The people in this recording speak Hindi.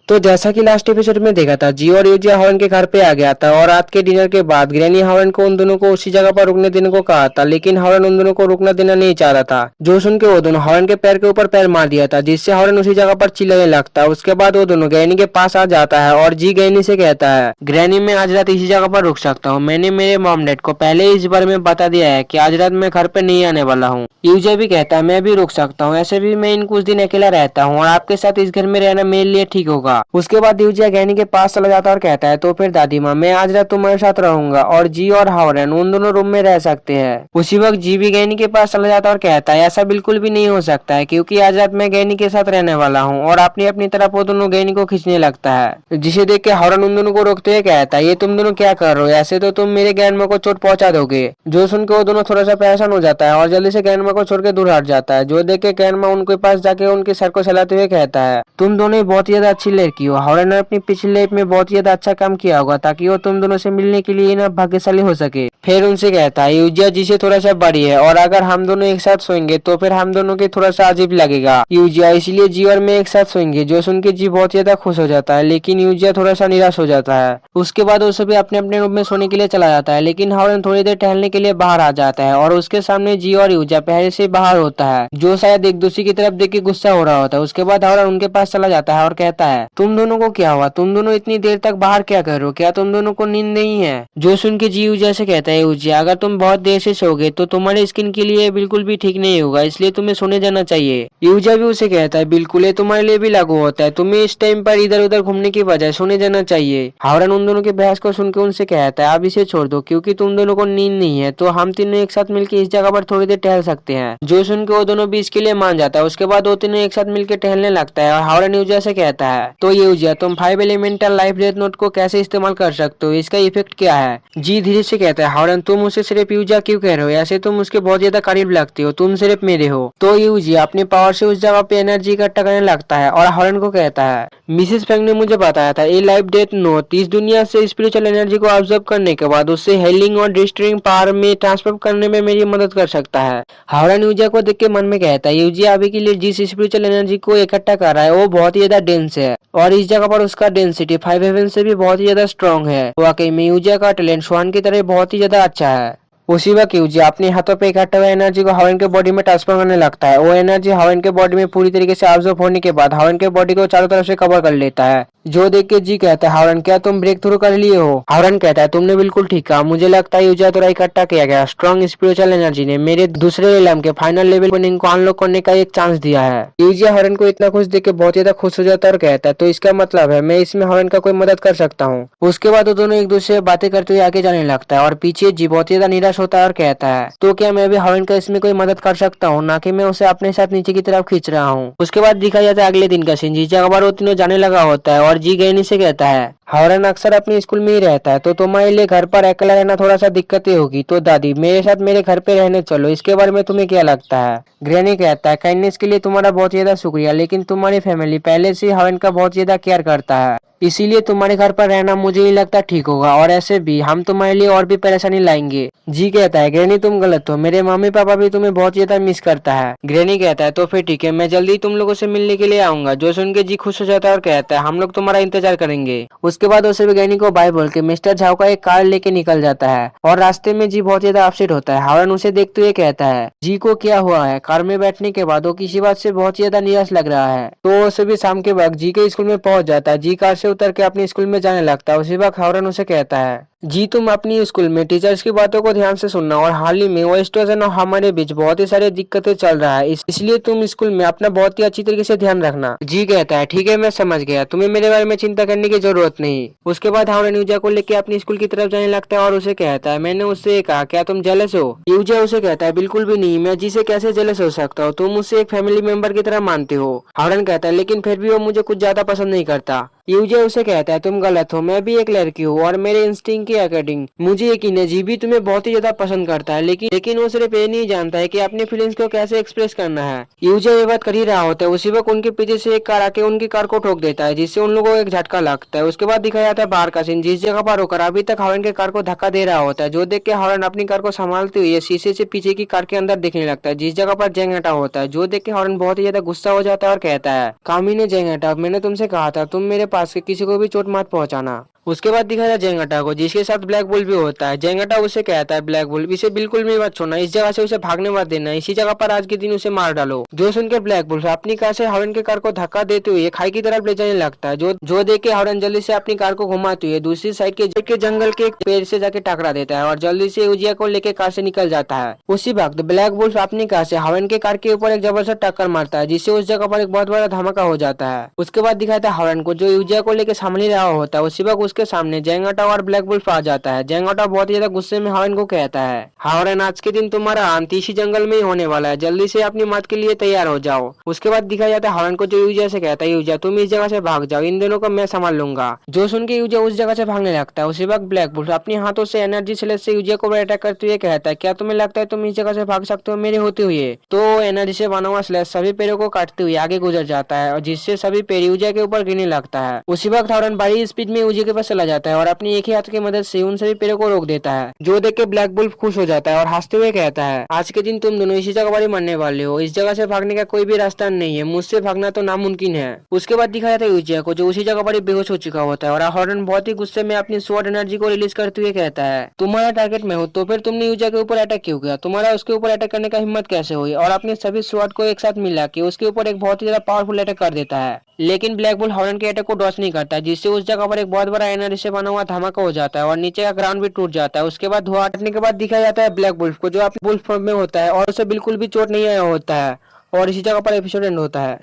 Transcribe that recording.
तो जैसा कि लास्ट एपिसोड में देखा था, जी और यूजिया हॉर्न के घर पे आ गया था और रात के डिनर के बाद ग्रैनी हॉर्न को उन दोनों को उसी जगह पर रुकने देने को कहा था, लेकिन हॉर्न उन दोनों को रुकना देना नहीं चाह रहा था। जो सुन के वो दोनों हॉर्न के पैर के ऊपर पैर मार दिया था, जिससे हॉर्न उसी जगह पर चिल्लाने लगता है। उसके बाद वो दोनों ग्रैनी के पास आ जाता है और जी ग्रैनी से कहता है, ग्रैनी मैं आज रात इसी जगह पर रुक सकता हूँ। मैंने मेरे मॉम डैड को पहले ही इस बारे में बता दिया है कि आज रात मैं घर पे नहीं आने वाला हूँ। यूजिया भी कहता है मैं भी रुक सकता हूँ, ऐसे भी मैं इन कुछ दिन अकेला रहता हूँ और आपके साथ इस घर में रहना मेरे लिए ठीक होगा। उसके बाद यूजिया ग्रैनी के पास चला जाता है और कहता है, तो फिर दादी माँ मैं आज रात तुम्हारे साथ रहूंगा और जी और हॉर्न उन दोनों रूम में रह सकते हैं। उसी वक्त जी भी ग्रैनी के पास चला जाता है और कहता है, ऐसा बिल्कुल भी नहीं हो सकता है क्योंकि आज रात मैं ग्रैनी के साथ रहने वाला हूँ। और अपनी अपनी तरफ वो दोनों ग्रैनी को खींचने लगता है, जिसे देख के हॉर्न उन दोनों को रोकते हुए कहता है, ये तुम दोनों क्या कर रहे हो, ऐसे तो तुम मेरे ग्रैंडमा को चोट पहुंचा दोगे। जो सुन के वो दोनों थोड़ा सा परेशान हो जाता है और जल्दी से ग्रैंडमा को छोड़ के दूर हट जाता है। जो देख के ग्रैंडमा उनके पास जाके उनके सर को सहलाते हुए कहता है, तुम दोनों बहुत ही ज्यादा अच्छी लड़की हो। हॉर्न ने अपनी पिछली लाइफ में बहुत ही ज्यादा अच्छा काम किया होगा ताकि वो तुम दोनों से मिलने के लिए ना भाग्यशाली हो सके। फिर उनसे कहता है, यूजिया जी से थोड़ा सा बड़ी है और अगर हम दोनों एक साथ सोएंगे तो फिर हम दोनों के थोड़ा सा अजीब लगेगा यूजिया, इसलिए जी और मैं एक साथ सोएंगे। जो सुन के जी बहुत ज्यादा खुश हो जाता है, लेकिन यूजिया थोड़ा सा निराश हो जाता है। उसके बाद वो सभी अपने अपने रूम में सोने के लिए चला जाता है, लेकिन हॉर्न थोड़ी देर टहलने के लिए बाहर आ जाता है और उसके सामने जी और यूजिया पहले से बाहर होता है, जो शायद एक दूसरे की तरफ देख के गुस्सा हो रहा होता है। उसके बाद हॉर्न उनके पास चला जाता है और कहता है, तुम दोनों को क्या हुआ, तुम दोनों इतनी देर तक बाहर क्या कर रहे हो, क्या तुम दोनों को नींद नहीं है। जो सुन के जी यूजिया से कहता है, यूजिया अगर तुम बहुत देर से सोओगे तो तुम्हारी स्किन के लिए बिल्कुल भी ठीक नहीं होगा, इसलिए तुम्हें सोने जाना चाहिए। यूजिया भी उसे कहता है, बिल्कुल ये तुम्हारे लिए भी लागू होता है, तुम्हें इस टाइम पर इधर उधर घूमने की बजाय सोने जाना चाहिए। हॉर्न उन दोनों के बहस को सुन के उनसे कहता है, आप इसे छोड़ दो क्योंकि तुम दोनों को नींद नहीं है, तो हम तीनों एक साथ मिलकर इस जगह पर थोड़ी देर टहल सकते हैं। जो सुन के वो दोनों भी इसके लिए मान जाता है। उसके बाद वो तीनों एक साथ मिलकर टहलने लगता है और हॉर्न यूजिया से कहता है, तो यूजिया तुम 5 एलिमेंटल लाइफ डेथ नोट को कैसे इस्तेमाल कर सकते हो, इसका इफेक्ट क्या है। जी धीरे से कहता है, हॉर्न तुम उसे सिर्फ यूजिया क्यों कह रहे हो, ऐसे तुम उसके बहुत ज्यादा करीब लगते हो, तुम सिर्फ मेरे हो। तो यूजिया अपने पावर से उस जगह पे एनर्जी इकट्ठा करने लगता है और हॉर्न को कहता है, मिसेस फेंग ने मुझे बताया था ये लाइफ डेथ नोट इस दुनिया से स्पिरिचुअल एनर्जी को ऑब्जर्व करने के बाद उससे हीलिंग और डिस्ट्रिंग पावर में ट्रांसफर करने में मेरी मदद कर सकता है। हॉर्न यूजिया को देख के मन में कहता है, यूजिया अभी के लिए जिस स्पिरिचुअल एनर्जी को इकट्ठा कर रहा है वो बहुत ही ज्यादा डेंस है और इस जगह पर उसका डेंसिटी 5 हेवन से भी बहुत ही ज्यादा स्ट्रॉन्ग है। वाकई में यूजिया का टैलेंट स्वान की तरह बहुत ही ज्यादा अच्छा है। उसी वक्त यूजिया अपने हाथों पे इकट्ठा हुआ एनर्जी को हॉर्न के बॉडी में ट्रांसफर करने लगता है। वो एनर्जी हॉर्न के बॉडी में पूरी तरीके से ऑब्जर्व होने के बाद हॉर्न के बॉडी को चारों तरफ से कवर कर लेता है। जो देख के जी कहता है, हॉर्न क्या तुम ब्रेक थ्रू कर लिए हो। हॉर्न कहता है, तुमने बिल्कुल ठीक कहा, मुझे लगता है यूजिया द्वारा इकट्ठा किया गया स्ट्रॉन्ग स्पिरिचुअल एनर्जी ने मेरे दूसरे रिलम के फाइनल लेवल ओपनिंग को अनलॉक करने का एक चांस दिया है। यूजिया हॉर्न को इतना खुश देख के बहुत ज्यादा खुश हो जाता है और कहता है, तो इसका मतलब है मैं इसमें हॉर्न का कोई मदद कर सकता हूँ। उसके बाद वो दोनों एक दूसरे से बातें करते हुए आगे जाने लगता है और पीछे जी बहुत ज्यादा निराश होता है और कहता है, तो क्या मैं भी हॉर्न का इसमें कोई मदद कर सकता हूँ, ना कि मैं उसे अपने साथ नीचे की तरफ खींच रहा हूँ। उसके बाद दिखाया जाता है अगले दिन का सीन, जिस जगह पर वो तीनों जाने लगा होता है और जी ग्रैनी से कहता है, हॉर्न अक्सर अपने स्कूल में ही रहता है तो तुम्हारे लिए घर पर अकेला रहना थोड़ा सा दिक्कतें होगी, तो दादी मेरे साथ मेरे घर पे रहने चलो, इसके बारे में तुम्हें क्या लगता है। ग्रैनी कहता है, काइंडनेस के लिए तुम्हारा बहुत ज्यादा शुक्रिया, लेकिन तुम्हारी फैमिली पहले से हॉर्न का बहुत ज्यादा केयर करता है, इसीलिए तुम्हारे घर पर रहना मुझे नहीं लगता ठीक होगा और ऐसे भी हम तुम्हारे लिए और भी परेशानी लाएंगे। जी कहता है, ग्रैनी तुम गलत हो, मेरे मम्मी पापा भी तुम्हें बहुत ज्यादा मिस करता है। ग्रैनी कहता है, तो फिर ठीक है, मैं जल्दी तुम लोगों से मिलने के लिए आऊंगा। जो सुन के जी खुश हो जाता है और कहता है, हम लोग तुम्हारा इंतजार करेंगे। उसके बाद उसे ग्रैनी को बाय बोल के मिस्टर झाओ का एक कार लेके निकल जाता है और रास्ते में जी बहुत ज्यादा अपसेट होता है। हॉर्न उसे देखते हुए कहता है, जी को क्या हुआ है। कार में बैठने के बाद वो किसी बात से बहुत ज्यादा निराश लग रहा है। तो उसे भी शाम के वक्त जी के स्कूल में पहुंच जाता है। जी कार से उतर के अपने स्कूल में जाने लगता है। उसी वक्त हॉर्न उसे कहता है, जी तुम अपनी स्कूल में टीचर्स की बातों को ध्यान से सुनना और हाल ही में वेस्टर्न और हमारे बीच बहुत ही सारी दिक्कतें चल रहा है, इसलिए तुम स्कूल में अपना बहुत ही अच्छी तरीके से ध्यान रखना। जी कहता है, ठीक है मैं समझ गया, तुम्हें मेरे बारे में चिंता करने की जरूरत नहीं। उसके बाद हॉर्न यूजिया को लेकर अपनी स्कूल की तरफ जाने लगता है और उसे कहता है, मैंने उससे कहा क्या तुम जेलस हो। यूजिया उसे कहता है, बिल्कुल भी नहीं, मैं जी से कैसे जेलस हो सकता हूँ, तुम मुझसे एक फैमिली मेंबर की तरह मानते हो। हॉर्न कहता है, लेकिन फिर भी वो मुझे कुछ ज्यादा पसंद नहीं करता। यूजिया उसे कहता है, तुम गलत हो, मैं भी एक लड़की हूँ और मेरे इंस्टिंक्ट की एक्टिंग। मुझे यकीन है जीबी तुम्हें बहुत ही ज्यादा पसंद करता है, लेकिन वो सिर्फ ये नहीं जानता है कि अपनी फीलिंग्स को कैसे एक्सप्रेस करना है। यूजिया ये बात कर ही रहा होता है, उसी वक्त उनके पीछे से एक कार आके उनकी कार को ठोक देता है, जिससे उन लोगों को एक झटका लगता है। उसके बाद दिखाया जाता है बाहर का सीन, जिस जगह पर होकर अभी तक हॉर्न के कार को धक्का दे रहा होता है, जो देख के हॉर्न अपनी कार को संभालते हुए शीशे से पीछे की कार के अंदर देखने लगता है, जिस जगह पर जेंग हटा होता है, जो देख के हॉर्न बहुत ही ज्यादा गुस्सा हो जाता है और कहता है, कामिने जेंग हटा, मैंने तुमसे कहा था तुम मेरे पास के किसी को भी चोट मत पहुंचाना। उसके बाद दिखाया जेंगटा को, जिसके साथ ब्लैक बुल भी होता है। जेंगटा उसे कहता है, ब्लैक बुल इसे बिल्कुल भी मत छोड़ना, इस जगह से उसे भागने मत देना, इसी जगह पर आज के दिन उसे मार डालो। जो सुनकर ब्लैक बुल अपनी कार से हॉर्न के कार को धक्का देते हुए खाई की तरफ ले जाने लगता है, जो देख के हॉर्न जल्दी से अपनी कार को घुमाते हुए दूसरी साइड के जंगल के एक पेड़ से जाके टकरा देता है और जल्दी से यूजिया को लेकर कार से निकल जाता है। उसी वक्त ब्लैक बुल अपनी कार से हॉर्न के कार के ऊपर एक जबरदस्त टक्कर मारता है, जिससे उस जगह पर एक बहुत बड़ा धमाका हो जाता है। उसके बाद दिखाता है हॉर्न को, जो यूजिया को लेकर सामने रहा होता है। उसी वक्त उसके सामने जेंगटा और ब्लैक बुल्फ आ जाता है। जेंगटा बहुत ही ज्यादा गुस्से में हॉर्न को कहता है, हॉर्न आज के दिन तुम्हारा अंत इसी जंगल में ही होने वाला है, जल्दी से अपनी मौत के लिए तैयार हो जाओ। उसके बाद दिखाया जाता है हॉर्न को, जो यूजिया से कहता है, यूजिया तुम इस जगह से भाग जाओ, इन दोनों को मैं संभाल लूंगा। जो सुन के यूजिया उस जगह से भागने लगता है। उसी वक्त ब्लैक बुल्फ अपने हाथों से एनर्जी स्लेज से यूजिया को अटैक करते हुए कहता है, क्या तुम्हें लगता है तुम इस जगह से भाग सकते हो मेरे होते हुए? तो एनर्जी से बना हुआ स्लेज सभी पेड़ों को काटते हुए आगे गुजर जाता है और जिससे सभी पेड़ यूजिया के ऊपर गिरने लगता है। उसी वक्त हॉर्न बड़ी स्पीड में यूजिया के पास चला जाता है और अपनी एक ही हाथ की मदद से उन सभी पेड़ों को रोक देता है, जो देख के ब्लैक बुल्फ खुश हो जाता है और हंसते हुए कहता है, आज के दिन तुम दोनों इसी जगह पर ही मरने वाले हो, इस जगह से भागने का कोई भी रास्ता नहीं है, मुझसे भागना तो नामुमकिन है। उसके बाद दिखाया जाता है यूजिया को, जो उसी जगह पर ही बेहोश हो चुका होता है और हॉर्न बहुत ही गुस्से में अपनी स्वॉर्ड एनर्जी को रिलीज करते हुए कहता है, तुम्हारा टारगेट मैं हूँ, तो फिर तुमने यूजिया के ऊपर अटैक क्यों किया? तुम्हारा उसके ऊपर अटैक करने का हिम्मत कैसे हुई? और अपने सभी स्वॉर्ड को एक साथ मिला के उसके ऊपर एक बहुत ही ज्यादा पावरफुल अटैक कर देता है। लेकिन ब्लैक बुल हॉर्न के अटैक को डॉच नहीं करता, जिससे उस जगह पर एक बहुत बड़ा एनर्जी से बना हुआ धमाका हो जाता है और नीचे का ग्राउंड भी टूट जाता है। उसके बाद धुआं हटने के बाद दिखाया जाता है ब्लैक बुल्फ को, जो अपने बुल्फ फॉर्म में होता है और उसे बिल्कुल भी चोट नहीं आया होता है और इसी जगह पर एपिसोड एंड होता है।